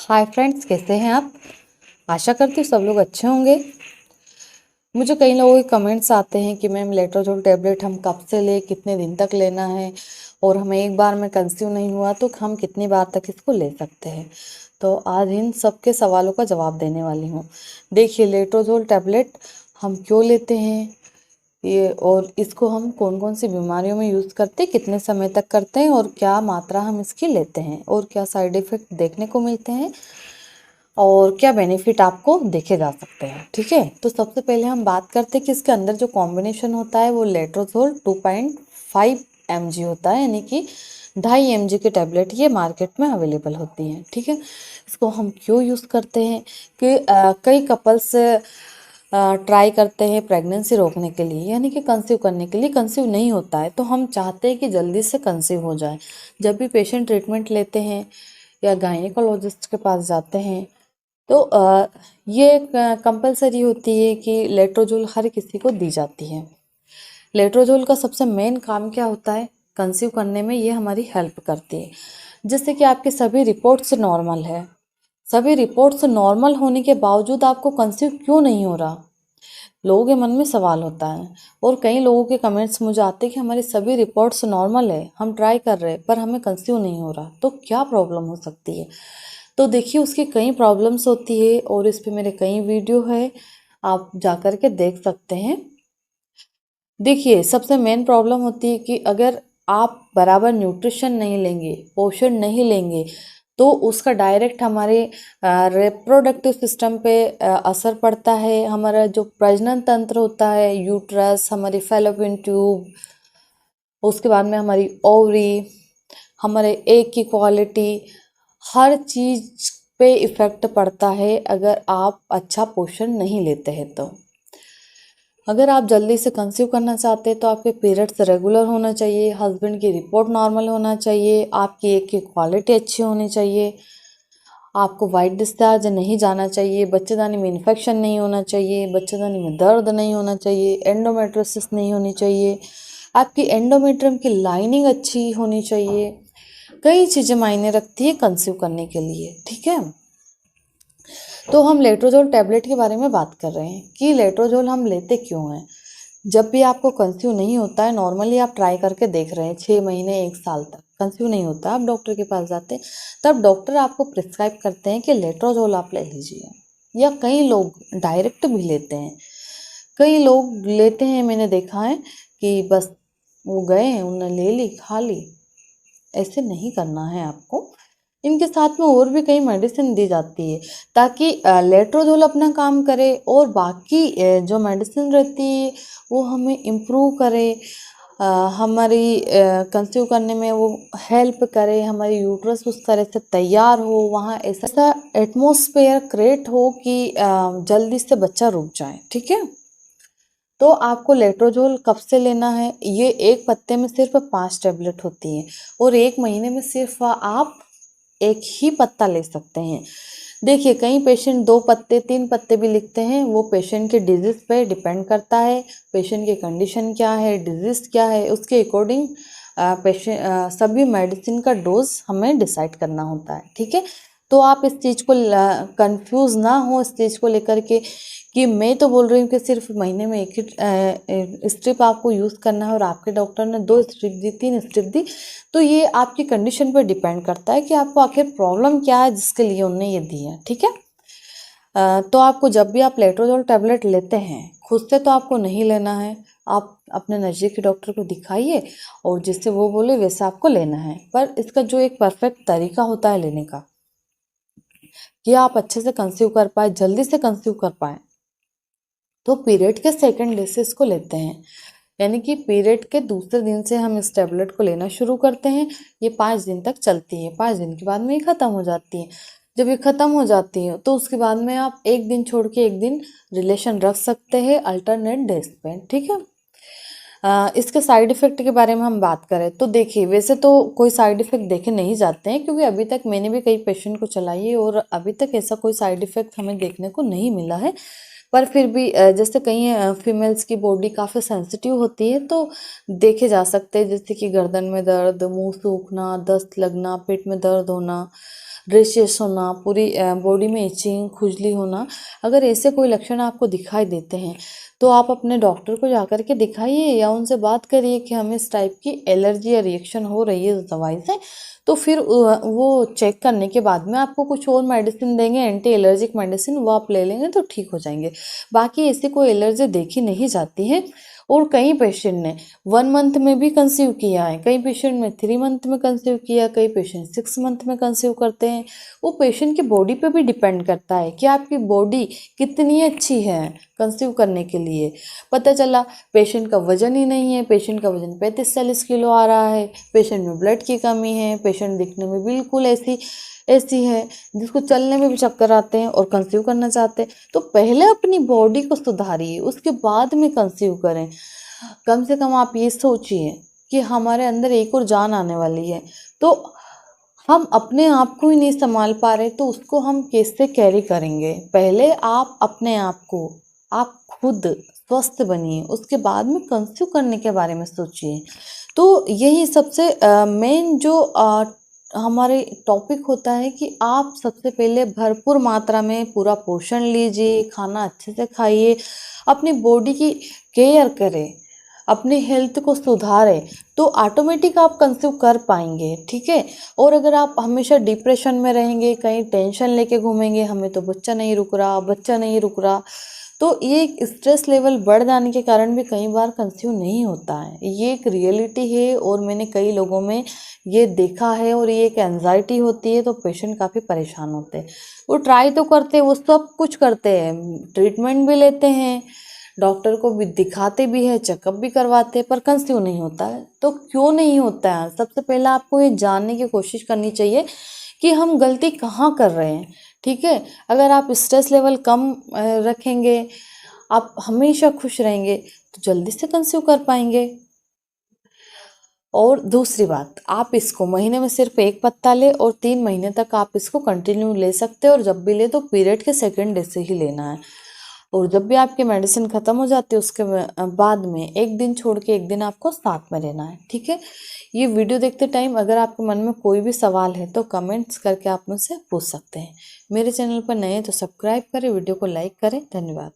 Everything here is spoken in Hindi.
हाय फ्रेंड्स, कैसे हैं आप। आशा करती हूँ सब लोग अच्छे होंगे। मुझे कई लोगों के कमेंट्स आते हैं कि मैम लेट्रोजोल टैबलेट हम कब से ले, कितने दिन तक लेना है, और हमें एक बार में कंसीव नहीं हुआ तो हम कितनी बार तक इसको ले सकते हैं। तो आज इन सब के सवालों का जवाब देने वाली हूँ। देखिए, लेट्रोजोल टैबलेट हम क्यों लेते हैं ये, और इसको हम कौन कौन सी बीमारियों में यूज़ करते हैं, कितने समय तक करते हैं, और क्या मात्रा हम इसकी लेते हैं, और क्या साइड इफ़ेक्ट देखने को मिलते हैं, और क्या बेनिफिट आपको देखे जा सकते हैं। ठीक है, तो सबसे पहले हम बात करते हैं कि इसके अंदर जो कॉम्बिनेशन होता है वो लेट्रोजोल 2.5 mg होता है, यानी कि 2.5 mg के टैबलेट ये मार्केट में अवेलेबल होती हैं। ठीक है, इसको हम क्यों यूज़ करते हैं कि कई कपल्स ट्राई करते हैं प्रेगनेंसी रोकने के लिए, यानी कि कंसीव करने के लिए। कंसीव नहीं होता है तो हम चाहते हैं कि जल्दी से कंसीव हो जाए। जब भी पेशेंट ट्रीटमेंट लेते हैं या गायनेकोलॉजिस्ट के पास जाते हैं तो ये कंपलसरी होती है कि लेट्रोजोल हर किसी को दी जाती है। लेट्रोजोल का सबसे मेन काम क्या होता है, कंसीव करने में ये हमारी हेल्प करती है। जिससे कि आपके सभी रिपोर्ट्स नॉर्मल है, सभी रिपोर्ट्स नॉर्मल होने के बावजूद आपको कंसीव क्यों नहीं हो रहा, लोगों के मन में सवाल होता है। और कई लोगों के कमेंट्स मुझे आते हैं कि हमारी सभी रिपोर्ट्स नॉर्मल है, हम ट्राई कर रहे हैं पर हमें कंसीव नहीं हो रहा, तो क्या प्रॉब्लम हो सकती है। तो देखिए, उसकी कई प्रॉब्लम्स होती है और इस पे मेरे कई वीडियो है, आप जा कर के देख सकते हैं। देखिए, सबसे मेन प्रॉब्लम होती है कि अगर आप बराबर न्यूट्रिशन नहीं लेंगे, पोषण नहीं लेंगे, तो उसका डायरेक्ट हमारे रिप्रोडक्टिव सिस्टम पे असर पड़ता है। हमारा जो प्रजनन तंत्र होता है, यूट्रस, हमारी फैलोपियन ट्यूब, उसके बाद में हमारी ओवरी, हमारे एग की क्वालिटी, हर चीज़ पे इफ़ेक्ट पड़ता है अगर आप अच्छा पोषण नहीं लेते हैं तो। अगर आप जल्दी से कंसीव करना चाहते हैं तो आपके पीरियड्स रेगुलर होना चाहिए, हस्बैंड की रिपोर्ट नॉर्मल होना चाहिए, आपकी एग की क्वालिटी अच्छी होनी चाहिए, आपको वाइट डिस्चार्ज नहीं जाना चाहिए, बच्चेदानी में इन्फेक्शन नहीं होना चाहिए, बच्चेदानी में दर्द नहीं होना चाहिए, एंडोमेट्रोसिस नहीं होनी चाहिए, आपकी एंडोमेट्रियम की लाइनिंग अच्छी होनी चाहिए। कई चीज़ें मायने रखती है कंसीव करने के लिए। ठीक है, तो हम लेट्रोजोल टैबलेट के बारे में बात कर रहे हैं कि लेट्रोजोल हम लेते क्यों हैं। जब भी आपको कंसीव नहीं होता है, नॉर्मली आप ट्राई करके देख रहे हैं 6 महीने 1 साल तक कंसीव नहीं होता, आप डॉक्टर के पास जाते हैं, तब डॉक्टर आपको प्रिस्क्राइब करते हैं कि लेट्रोजोल आप ले लीजिए। या कई लोग डायरेक्ट भी लेते हैं, कई लोग लेते हैं, मैंने देखा है कि बस वो गए, उन्होंने ले ली, खा ली। ऐसे नहीं करना है आपको। इनके साथ में और भी कई मेडिसिन दी जाती है ताकि लेट्रोजोल अपना काम करे और बाकी जो मेडिसिन रहती है वो हमें इम्प्रूव करे, हमारी कंसीव करने में वो हेल्प करे, हमारी यूट्रस उस तरह से तैयार हो, वहाँ ऐसा एटमॉस्फेयर क्रिएट हो कि जल्दी से बच्चा रुक जाए। ठीक है, तो आपको लेट्रोजोल कब से लेना है, ये एक पत्ते में सिर्फ 5 टैबलेट होती हैं और 1 महीने में सिर्फ आप एक ही पत्ता ले सकते हैं। देखिए, कई पेशेंट 2 पत्ते 3 पत्ते भी लिखते हैं, वो पेशेंट के डिजीज़ पे डिपेंड करता है, पेशेंट की कंडीशन क्या है, डिजीज़ क्या है, उसके अकॉर्डिंग पेशेंट सभी मेडिसिन का डोज हमें डिसाइड करना होता है। ठीक है, तो आप इस चीज़ को कंफ्यूज ना हो इस चीज़ को लेकर के कि मैं तो बोल रही हूँ कि सिर्फ महीने में एक ही स्ट्रिप आपको यूज़ करना है और आपके डॉक्टर ने 2 स्ट्रिप दी, 3 स्ट्रिप दी। तो ये आपकी कंडीशन पर डिपेंड करता है कि आपको आखिर प्रॉब्लम क्या है जिसके लिए उन्होंने ये दी है। ठीक है, तो आपको जब भी आप लेट्रोजोल टैबलेट लेते हैं, खुद से तो आपको नहीं लेना है, आप अपने नज़दीकी डॉक्टर को दिखाइए और जिससे वो बोले वैसे आपको लेना है। पर इसका जो एक परफेक्ट तरीका होता है लेने का, कि आप अच्छे से कंसीव कर पाए, जल्दी से कंसीव कर पाए, तो पीरियड के सेकंड डे से इसको लेते हैं, यानी कि पीरियड के दूसरे दिन से हम इस टैबलेट को लेना शुरू करते हैं। ये 5 दिन तक चलती है, 5 दिन के बाद में ये ख़त्म हो जाती है। जब ये ख़त्म हो जाती है तो उसके बाद में आप एक दिन छोड़ के एक दिन रिलेशन रख सकते हैं अल्टरनेट डेज पे। ठीक है, इसके साइड इफ़ेक्ट के बारे में हम बात करें तो देखिए, वैसे तो कोई साइड इफ़ेक्ट देखे नहीं जाते हैं, क्योंकि अभी तक मैंने भी कई पेशेंट को चलाई है और अभी तक ऐसा कोई साइड इफ़ेक्ट हमें देखने को नहीं मिला है। पर फिर भी जैसे कई फीमेल्स की बॉडी काफ़ी सेंसिटिव होती है तो देखे जा सकते हैं, जैसे कि गर्दन में दर्द, मुंह सूखना, दस्त लगना, पेट में दर्द होना, रेशेस होना, पूरी बॉडी में इचिंग, खुजली होना, अगर ऐसे कोई लक्षण आपको दिखाई देते हैं तो आप अपने डॉक्टर को जाकर के दिखाइए या उनसे बात करिए कि हमें इस टाइप की एलर्जी या रिएक्शन हो रही है इस दवाई से। तो फिर वो चेक करने के बाद में आपको कुछ और मेडिसिन देंगे, एंटी एलर्जिक मेडिसिन, वो आप ले लेंगे तो ठीक हो जाएंगे। बाकी ऐसी कोई एलर्जी देखी नहीं जाती है। और कई पेशेंट ने 1 मंथ में भी कंसीव किया है, कई पेशेंट में 3 मंथ में कंसीव किया, कई पेशेंट 6 मंथ में कंसीव करते हैं। वो पेशेंट की बॉडी पे भी डिपेंड करता है कि आपकी बॉडी कितनी अच्छी है कंसीव करने के लिए। पता चला पेशेंट का वजन ही नहीं है, पेशेंट का वजन 35-40 किलो आ रहा है, पेशेंट में ब्लड की कमी है, पेशेंट दिखने में बिल्कुल ऐसी है जिसको चलने में भी चक्कर आते हैं और कंसीव करना चाहते हैं। तो पहले अपनी बॉडी को सुधारिए, उसके बाद में कंसीव करें। कम से कम आप ये सोचिए कि हमारे अंदर एक और जान आने वाली है, तो हम अपने आप को ही नहीं संभाल पा रहे तो उसको हम कैसे कैरी करेंगे। पहले आप अपने आप को, आप खुद स्वस्थ बनिए, उसके बाद में कंसीव करने के बारे में सोचिए। तो यही सबसे मेन जो हमारे टॉपिक होता है कि आप सबसे पहले भरपूर मात्रा में पूरा पोषण लीजिए, खाना अच्छे से खाइए, अपनी बॉडी की केयर करें, अपनी हेल्थ को सुधारें, तो ऑटोमेटिक आप कंसीव कर पाएंगे। ठीक है। और अगर आप हमेशा डिप्रेशन में रहेंगे, कहीं टेंशन लेके घूमेंगे, हमें तो बच्चा नहीं रुक रहा, बच्चा नहीं रुक रहा, तो ये स्ट्रेस लेवल बढ़ जाने के कारण भी कई बार कंसीव नहीं होता है। ये एक रियलिटी है और मैंने कई लोगों में ये देखा है। और ये एक एंजाइटी होती है तो पेशेंट काफ़ी परेशान होते हैं। वो ट्राई तो करते हैं, वो सब कुछ करते हैं, ट्रीटमेंट भी लेते हैं, डॉक्टर को भी दिखाते भी है, चेकअप भी करवाते हैं, पर कंसीव नहीं होता है। तो क्यों नहीं होता है? सबसे पहले आपको ये जानने की कोशिश करनी चाहिए कि हम गलती कहाँ कर रहे हैं। ठीक है। अगर आप स्ट्रेस लेवल कम रखेंगे, आप हमेशा खुश रहेंगे, तो जल्दी से कंसीव कर पाएंगे। और दूसरी बात, आप इसको महीने में सिर्फ 1 पत्ता ले और 3 महीने तक आप इसको कंटिन्यू ले सकते हो। और जब भी ले तो पीरियड के सेकेंड डे से ही लेना है। और जब भी आपकी मेडिसिन ख़त्म हो जाती है उसके बाद में 1 दिन छोड़ के 1 दिन आपको साथ में रहना है। ठीक है। ये वीडियो देखते टाइम अगर आपके मन में कोई भी सवाल है तो कमेंट्स करके आप मुझसे पूछ सकते हैं। मेरे चैनल पर नए हैं तो सब्सक्राइब करें, वीडियो को लाइक करें। धन्यवाद।